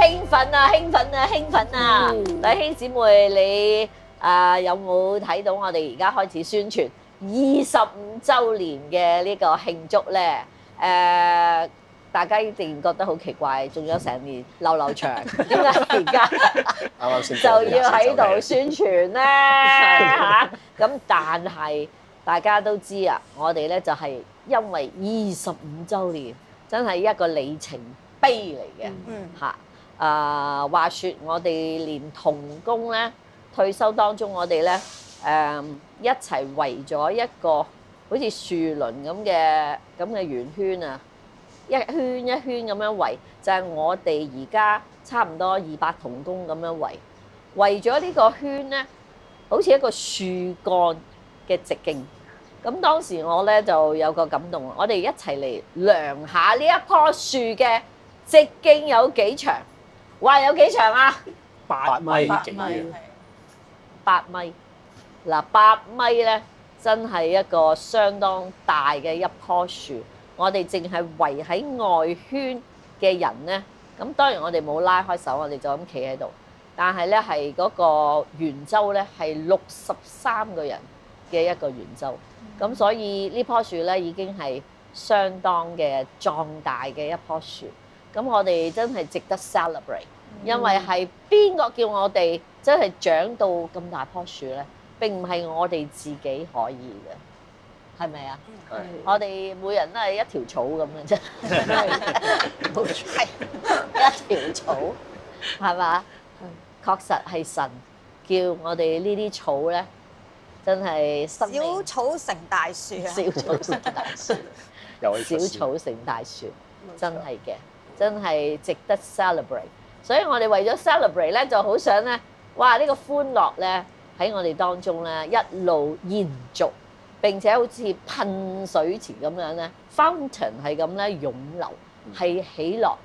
興奮啊！興奮啊！興奮啊！弟兄姊妹，你有冇睇到我哋而家開始宣傳25週年嘅呢個慶祝咧？大家一定覺得好奇怪，仲有成年流長，點解而家就要喺度宣傳咧嚇？咁但係大家都知啊，我哋咧就係因為25週年，真係一個里程碑嚟嘅嚇。話説我哋連同工咧退休當中，我哋咧一齊圍咗一個好似樹輪咁嘅圓圈啊！一圈一圈咁樣圍，就係我哋而家差唔多200同工咁樣圍咗呢個圈咧，好似一個樹幹嘅直徑。咁當時我咧就有個感動，我哋一齊嚟量下呢一棵樹嘅直徑有幾長？哇！有幾長啊？8米幾？8米。嗱，8米咧，真係一個相當大嘅一棵樹。我哋淨係圍喺外圈嘅人咧，咁當然我哋冇拉開手，我哋就咁企喺度。但係咧係嗰個圓周咧係63個人嘅一個圓周，咁所以呢棵樹咧已經係相當嘅壯大嘅一棵樹。咁我哋真係值得 celebrate，因為係邊個叫我哋真係長到咁大棵樹咧？並唔係我哋自己可以嘅。係咪啊？我哋每人都係一條草咁嘅啫，係一條草，係嘛？確實係神叫我哋呢啲草咧，真係小草成大樹啊！小草成大樹，小草成大樹，真係嘅，真係值得 celebrate。所以我哋為咗 celebrate 咧，就好想咧，哇！呢個歡樂咧喺我哋當中咧一路延續。並且好似噴水池咁樣咧 ，fountain 係咁咧湧流，係喜樂，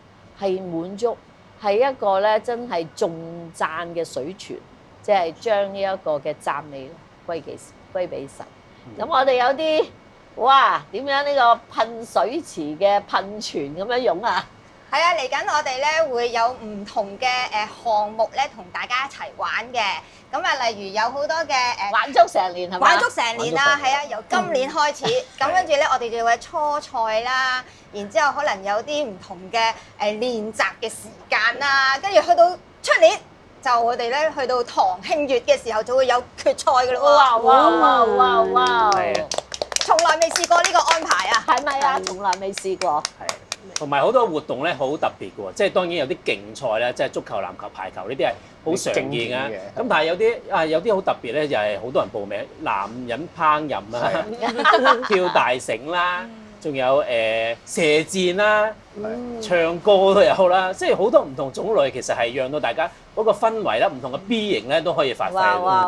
係滿足，係一個咧真係頌讚嘅水泉，即係將呢一個嘅讚美歸俾神。咁我哋有啲哇點樣呢個噴水池嘅噴泉咁樣湧啊？係啊，嚟緊我哋咧會有唔同嘅項目咧，同大家一齊玩嘅。咁啊，例如有好多嘅玩足成年係咪？玩足成年啦，係啊，由今年開始。咁跟住咧，我哋就會初賽啦，然之後可能有啲唔同嘅練習嘅時間啦，跟住去到出年就我哋咧去到堂慶月嘅時候就會有決賽㗎咯喎！哇！從來未試過呢個安排啊，係咪啊？從來未試過。係。同埋好多活動咧，好特別嘅喎，即係當然有啲競賽咧，即係足球、籃球、排球呢啲係好常見嘅。咁但係有啲好特別咧，就係好多人報名，男人烹飪啦，跳大繩啦，仲有射箭啦，唱歌都有啦，即係好多唔同種類，其實係讓到大家嗰個氛圍啦，唔同嘅 B 型咧都可以發揮。哇！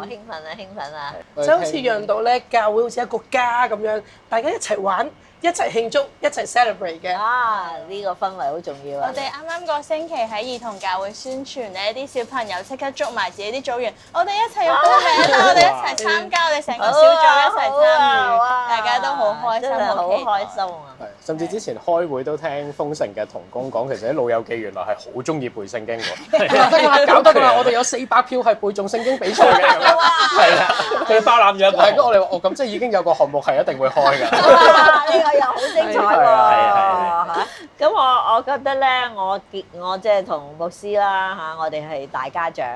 興奮啊！就好似讓到咧教會好似一個家咁樣，大家一齊玩。一齊慶祝，一齊 celebrate 嘅。呢個氛圍好重要啊！我哋啱啱個星期喺兒童教會宣傳咧，啲小朋友即刻捉埋自己啲組員，我哋一齊要報名啦！我哋一齊參加，我哋成個小組一齊參與，大家都好開心，好開心啊！係，甚至之前開會都聽豐盛嘅同工講，其實啲老友記原來係好中意背聖經㗎。搞得㗎啦！我哋有400票係背誦聖經比賽嘅。係啦，佢包攬咗一個。係，我哋話咁即係已經有個項目係一定會開㗎。又好精彩喎！咁我覺得咧，我即係同牧師啦嚇，我哋係大家長，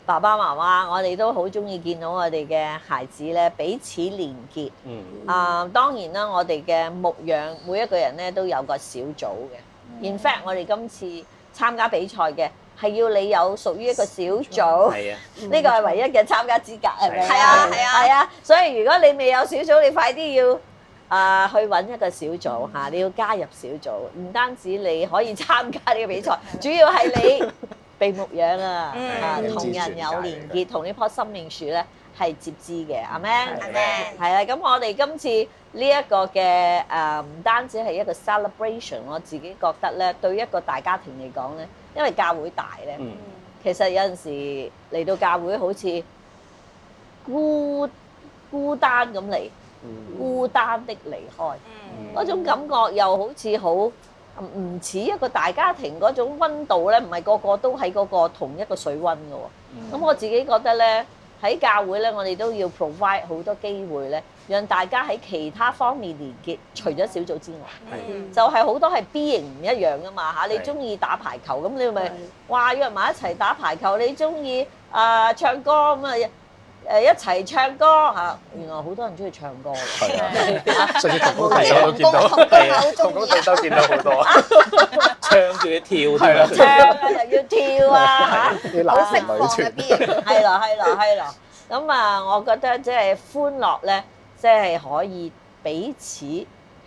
爸爸媽媽，我哋都好中意見到我哋嘅孩子咧彼此連結。當然啦，我哋嘅牧養每一個人咧都有個小組嘅。In fact，我哋今次參加比賽嘅係要你有屬於一個小組。係啊，呢個係唯一嘅參加資格係咪？係啊，所以如果你未有小組，你快啲要。去揾一個小組嚇，你要加入小組，唔單止你可以參加呢個比賽，主要係你被牧養啊，同人有連結，同呢棵生命樹咧係接枝嘅，阿們，係啦。咁我哋今次呢一個嘅唔單止係一個 celebration， 我自己覺得咧，對一個大家庭嚟講咧，因為教會大咧，其實有陣時嚟到教會好似孤單咁嚟。孤單的離開，嗰種感覺又好似好唔似一個大家庭嗰種溫度咧，唔係個個都喺嗰個同一個水溫嘅喎。咁我自己覺得咧，喺教會咧，我哋都要 provide 好多機會咧，讓大家喺其他方面連結，除咗小組之外，就係好多係 B 型唔一樣噶嘛嚇。你中意打排球，咁你咪話約埋一齊打排球；你中意唱歌咁啊一齊唱歌嚇。原來好多人中意唱歌嘅，上次同工對手都見到，同工對手見到好多，唱住佢跳係啦，唱啊又要跳啊嚇。啲好釋放男女團嘅 B 型。係咯，係咯，係咯。咁啊，我覺得即係歡樂咧，即係可以彼此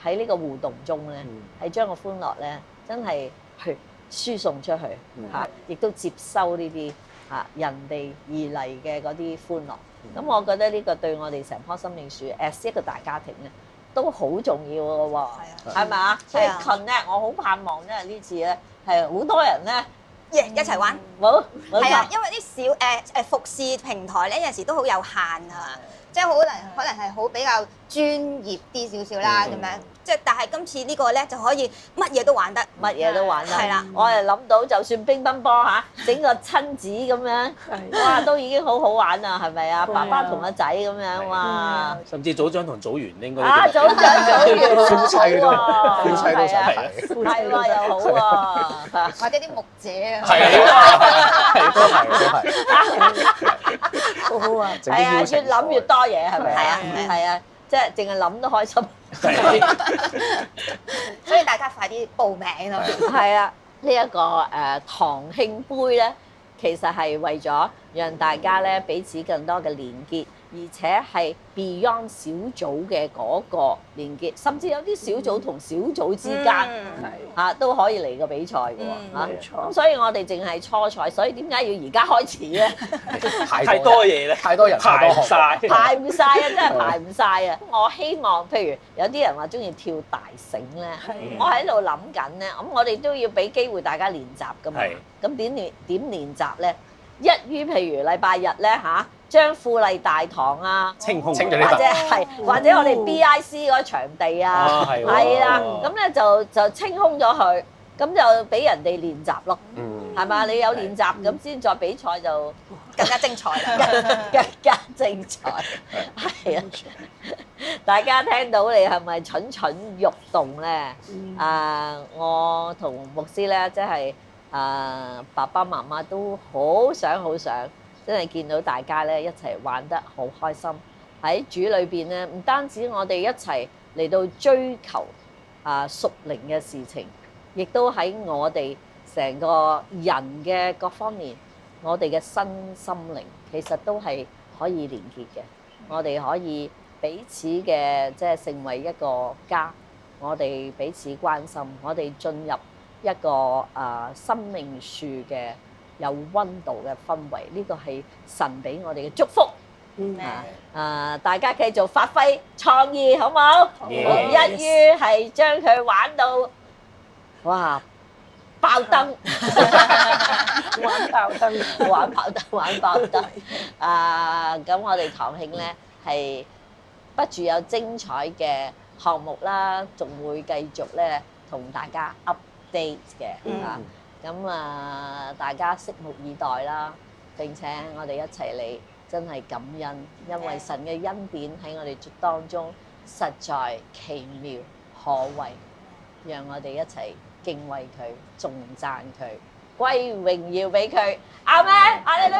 喺呢個互動中咧，係將個歡樂咧真係去輸送出去嚇，亦都接收呢啲嚇人哋而嚟嘅嗰啲歡樂。咁我覺得呢個對我哋成棵生命樹 as 一個大家庭咧，都好重要嘅喎，係咪啊？所以 connect 我好盼望咧呢次咧係好多人咧。一齊玩，冇係啊，因為啲小服侍平台咧有陣時都好有限啊，即係可能係好比較專業啲少少啦咁樣，即係但係今次呢個咧就可以乜嘢都玩得，乜嘢都玩得。係啦，我係諗到就算乒乓波嚇，整個親子咁樣，哇都已經好好玩啦，係咪啊？爸爸同個仔咁樣，哇！甚至組長同組員應該啊，組長組員夫妻都夫妻都想係睇，係喎又好喎。或者啲牧者啊，係啊，都係，好好啊！係啊，越諗越多嘢係咪係啊啊？係啊，即係淨係諗都開心。所以大家快啲報名咯。係啊，呢一個堂慶杯咧，其實係為咗讓大家咧彼此更多嘅連結，而且係 beyond 小組嘅嗰個連結，甚至有啲小組同小組之間嚇都可以嚟個比賽嘅喎嚇。咁所以我哋淨係初賽，所以點解要而家開始咧？太多嘢咧，太多人太多項目，排唔晒啊！真係排唔晒啊！我希望譬如有啲人話中意跳大繩咧，我喺度諗緊咧，咁我哋都要俾機會大家練習噶嘛。咁點練習咧？一於譬如禮拜日咧嚇，將富麗大堂啊，清空清咗呢或者係或者我哋 BIC 嗰場地啊，係啦，咁咧就清空咗佢，咁就俾人哋練習咯，係嘛？你有練習咁先再比賽就更加精彩啦！更加精彩，係啊！大家聽到你係咪蠢蠢欲動咧？我同牧師咧，即係爸爸媽媽都好想，真係見到大家咧一齊玩得好開心。喺主裏邊咧，唔單止我哋一齊嚟到追求屬靈嘅事情，亦都喺我哋成個人嘅各方面，我哋嘅身心靈其實都係可以連結嘅。我哋可以彼此嘅即係成為一個家，我哋彼此關心，我哋進入一個生命樹嘅有溫度嘅氛圍，呢個係神俾我哋嘅祝福。大家繼續發揮創意，好唔好？一於係將佢玩到哇爆燈，玩爆燈。咁我哋堂慶咧係不住有精彩嘅項目啦，仲會繼續咧同大家 update 嘅咁大家拭目以待啦！並且我哋一齊嚟真係感恩，因為神嘅恩典喺我哋當中實在奇妙可畏，讓我哋一齊敬畏佢，頌讚佢，歸榮耀俾佢。阿們，阿利路